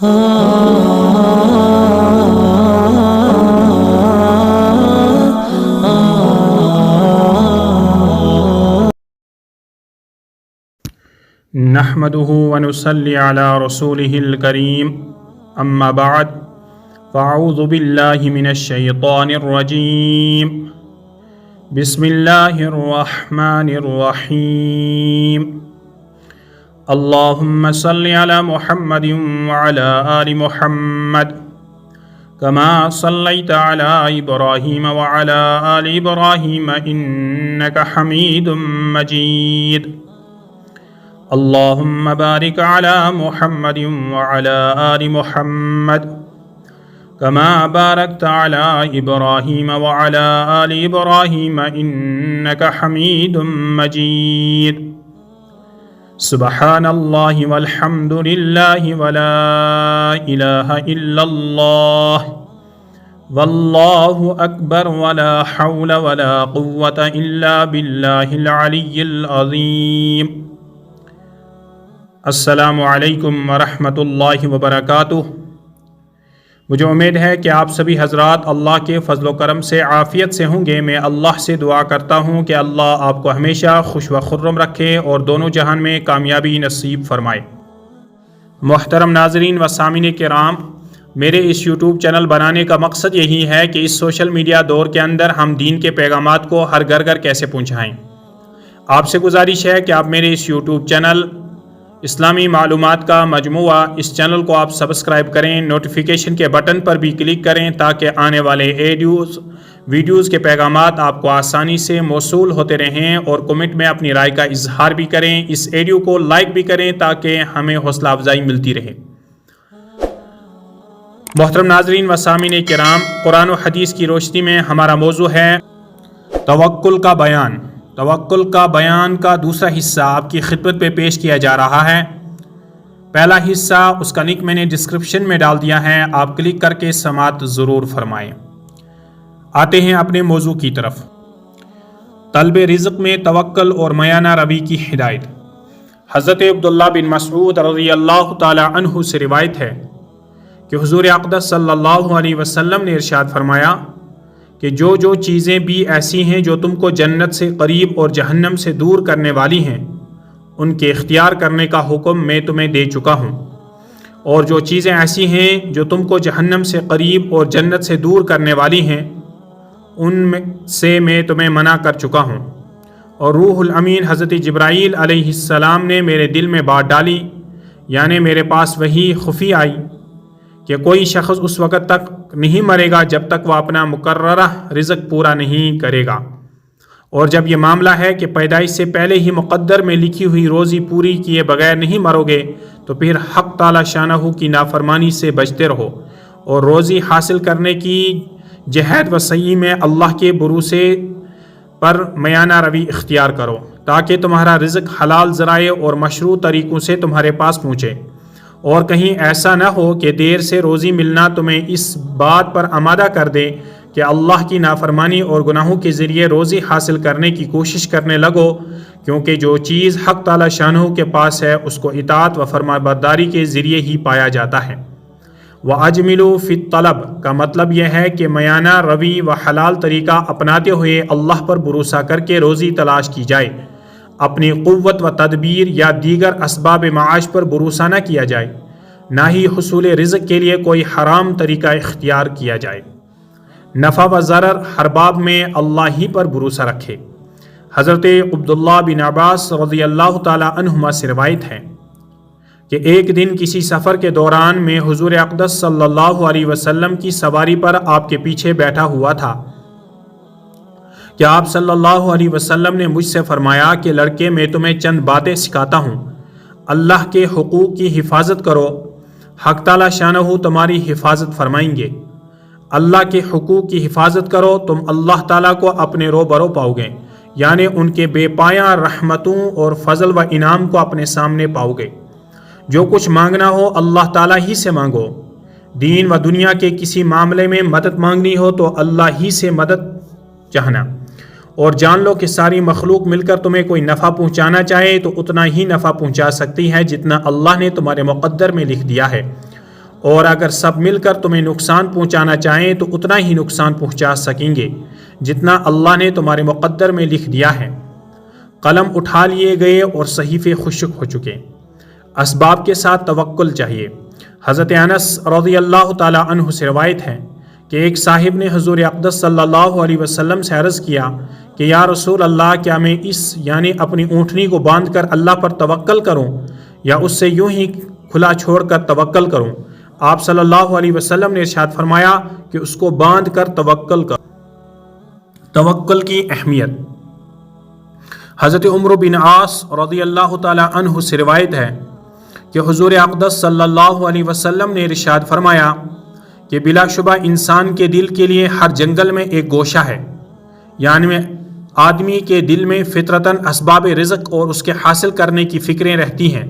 نحمده ونصلي على رسوله الكريم اما بعد فاعوذ بالله من الشيطان الرجيم بسم الله الرحمن الرحيم اللهم صل على محمد وعلى آل محمد كما صليت على إبراهيم وعلى آل إبراهيم إنك حميد مجيد اللهم بارك على محمد وعلى آل محمد كما باركت على إبراهيم وعلى آل إبراهيم إنك حميد مجيد سبحان الله والحمد لله ولا إله إلا الله والله أكبر ولا حول ولا قوة إلا بالله العلي العظيم السلام علیکم ورحمۃ اللہ وبرکاتہ۔ مجھے امید ہے کہ آپ سبھی حضرات اللہ کے فضل و کرم سے عافیت سے ہوں گے۔ میں اللہ سے دعا کرتا ہوں کہ اللہ آپ کو ہمیشہ خوش و خرم رکھے اور دونوں جہان میں کامیابی نصیب فرمائے۔ محترم ناظرین و سامعین کرام، میرے اس یوٹیوب چینل بنانے کا مقصد یہی ہے کہ اس سوشل میڈیا دور کے اندر ہم دین کے پیغامات کو ہر گھر کیسے پہنچائیں۔ آپ سے گزارش ہے کہ آپ میرے اس یوٹیوب چینل اسلامی معلومات کا مجموعہ اس چینل کو آپ سبسکرائب کریں، نوٹیفیکیشن کے بٹن پر بھی کلک کریں تاکہ آنے والے ویڈیوز کے پیغامات آپ کو آسانی سے موصول ہوتے رہیں، اور کمنٹ میں اپنی رائے کا اظہار بھی کریں۔ اس ویڈیو کو لائک بھی کریں تاکہ ہمیں حوصلہ افزائی ملتی رہے۔ محترم ناظرین و سامعین کرام، قرآن و حدیث کی روشنی میں ہمارا موضوع ہے توکل کا بیان۔ توکل کا بیان کا دوسرا حصہ آپ کی خدمت پہ پیش کیا جا رہا ہے۔ پہلا حصہ اس کا لنک میں نے ڈسکرپشن میں ڈال دیا ہے، آپ کلک کر کے سماعت ضرور فرمائیں۔ آتے ہیں اپنے موضوع کی طرف۔ طلب رزق میں توکل اور میانہ روی کی ہدایت۔ حضرت عبداللہ بن مسعود رضی اللہ تعالی عنہ سے روایت ہے کہ حضور اقدس صلی اللہ علیہ وسلم نے ارشاد فرمایا کہ جو چیزیں بھی ایسی ہیں جو تم کو جنت سے قریب اور جہنم سے دور کرنے والی ہیں، ان کے اختیار کرنے کا حکم میں تمہیں دے چکا ہوں، اور جو چیزیں ایسی ہیں جو تم کو جہنم سے قریب اور جنت سے دور کرنے والی ہیں، ان میں سے میں تمہیں منع کر چکا ہوں۔ اور روح الامین حضرت جبرائیل علیہ السلام نے میرے دل میں بات ڈالی، یعنی میرے پاس وحی خفی آئی کہ کوئی شخص اس وقت تک نہیں مرے گا جب تک وہ اپنا مقررہ رزق پورا نہیں کرے گا، اور جب یہ معاملہ ہے کہ پیدائش سے پہلے ہی مقدر میں لکھی ہوئی روزی پوری کیے بغیر نہیں مرو گے، تو پھر حق تعالی شانہ کی نافرمانی سے بچتے رہو، اور روزی حاصل کرنے کی جہد و سعی میں اللہ کے بھروسے پر میانہ روی اختیار کرو، تاکہ تمہارا رزق حلال ذرائع اور مشروع طریقوں سے تمہارے پاس پہنچے، اور کہیں ایسا نہ ہو کہ دیر سے روزی ملنا تمہیں اس بات پر آمادہ کر دے کہ اللہ کی نافرمانی اور گناہوں کے ذریعے روزی حاصل کرنے کی کوشش کرنے لگو، کیونکہ جو چیز حق تعالی شانہ کے پاس ہے اس کو اطاعت و فرما برداری کے ذریعے ہی پایا جاتا ہے۔ وَأَجْمِلُوا فِي الطَّلَبِ کا مطلب یہ ہے کہ میانہ روی و حلال طریقہ اپناتے ہوئے اللہ پر بھروسہ کر کے روزی تلاش کی جائے، اپنی قوت و تدبیر یا دیگر اسباب معاش پر بھروسہ نہ کیا جائے، نہ ہی حصول رزق کے لیے کوئی حرام طریقہ اختیار کیا جائے۔ نفع و ضرر ہر باب میں اللہ ہی پر بھروسہ رکھے۔ حضرت عبداللہ بن عباس رضی اللہ تعالی عنہما سے روایت ہے کہ ایک دن کسی سفر کے دوران میں حضور اقدس صلی اللہ علیہ وسلم کی سواری پر آپ کے پیچھے بیٹھا ہوا تھا کہ آپ صلی اللہ علیہ وسلم نے مجھ سے فرمایا کہ لڑکے، میں تمہیں چند باتیں سکھاتا ہوں۔ اللہ کے حقوق کی حفاظت کرو، حق تعالی شانہ تمہاری حفاظت فرمائیں گے۔ اللہ کے حقوق کی حفاظت کرو، تم اللہ تعالیٰ کو اپنے روبرو پاؤ گے، یعنی ان کے بے پایاں رحمتوں اور فضل و انعام کو اپنے سامنے پاؤ گے۔ جو کچھ مانگنا ہو اللہ تعالیٰ ہی سے مانگو۔ دین و دنیا کے کسی معاملے میں مدد مانگنی ہو تو اللہ ہی سے مدد چاہنا، اور جان لو کہ ساری مخلوق مل کر تمہیں کوئی نفع پہنچانا چاہے تو اتنا ہی نفع پہنچا سکتی ہے جتنا اللہ نے تمہارے مقدر میں لکھ دیا ہے، اور اگر سب مل کر تمہیں نقصان پہنچانا چاہیں تو اتنا ہی نقصان پہنچا سکیں گے جتنا اللہ نے تمہارے مقدر میں لکھ دیا ہے۔ قلم اٹھا لیے گئے اور صحیفے خشک ہو چکے۔ اسباب کے ساتھ توکل چاہیے۔ حضرت انس رضی اللہ تعالی عنہ سے روایت ہے کہ ایک صاحب نے حضور اقدس صلی اللہ علیہ وسلم سے عرض کیا کہ یا رسول اللہ، کیا میں یعنی اپنی اونٹنی کو باندھ کر اللہ پر توکل کروں یا اس سے یوں ہی کھلا چھوڑ کر توکل کروں؟ آپ صلی اللہ علیہ وسلم نے ارشاد فرمایا کہ اس کو باندھ کر توکل کرو۔ توکل کی اہمیت۔ حضرت عمرو بن عاص رضی اللہ تعالی عنہ سے روایت ہے کہ حضور اقدس صلی اللہ علیہ وسلم نے ارشاد فرمایا کہ بلا شبہ انسان کے دل کے لیے ہر جنگل میں ایک گوشہ ہے، یعنی آدمی کے دل میں فطرتاً اسباب رزق اور اس کے حاصل کرنے کی فکریں رہتی ہیں۔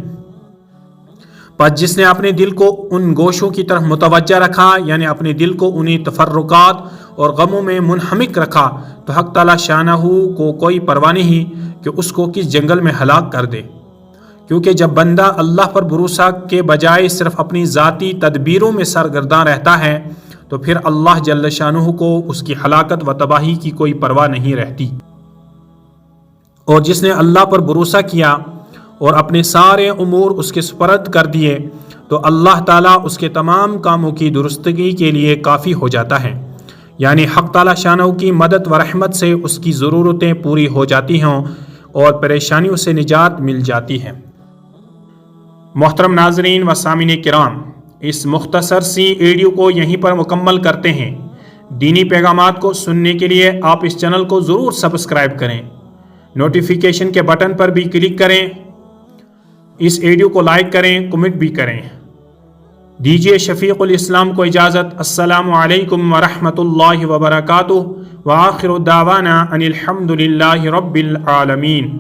پس جس نے اپنے دل کو ان گوشوں کی طرف متوجہ رکھا، یعنی اپنے دل کو انہی تفرقات اور غموں میں منہمک رکھا، تو حق تعالی شانہ کو کوئی پرواہ نہیں کہ اس کو کس جنگل میں ہلاک کر دے۔ کیونکہ جب بندہ اللہ پر بھروسہ کے بجائے صرف اپنی ذاتی تدبیروں میں سرگرداں رہتا ہے تو پھر اللہ جل شانہ کو اس کی ہلاکت و تباہی کی کوئی پرواہ نہیں رہتی۔ اور جس نے اللہ پر بھروسہ کیا اور اپنے سارے امور اس کے سپرد کر دیے تو اللہ تعالیٰ اس کے تمام کاموں کی درستگی کے لیے کافی ہو جاتا ہے، یعنی حق تعالیٰ شانہ کی مدد و رحمت سے اس کی ضرورتیں پوری ہو جاتی ہیں اور پریشانیوں سے نجات مل جاتی ہے۔ محترم ناظرین و سامعین کرام، اس مختصر سی ویڈیو کو یہیں پر مکمل کرتے ہیں۔ دینی پیغامات کو سننے کے لیے آپ اس چینل کو ضرور سبسکرائب کریں، نوٹیفیکیشن کے بٹن پر بھی کلک کریں، اس ویڈیو کو لائک کریں، کمنٹ بھی کریں۔ دیجیے شفیق الاسلام کو اجازت۔ السلام علیکم ورحمۃ اللہ وبرکاتہ، وآخر دعوانا ان الحمد للہ رب العالمین۔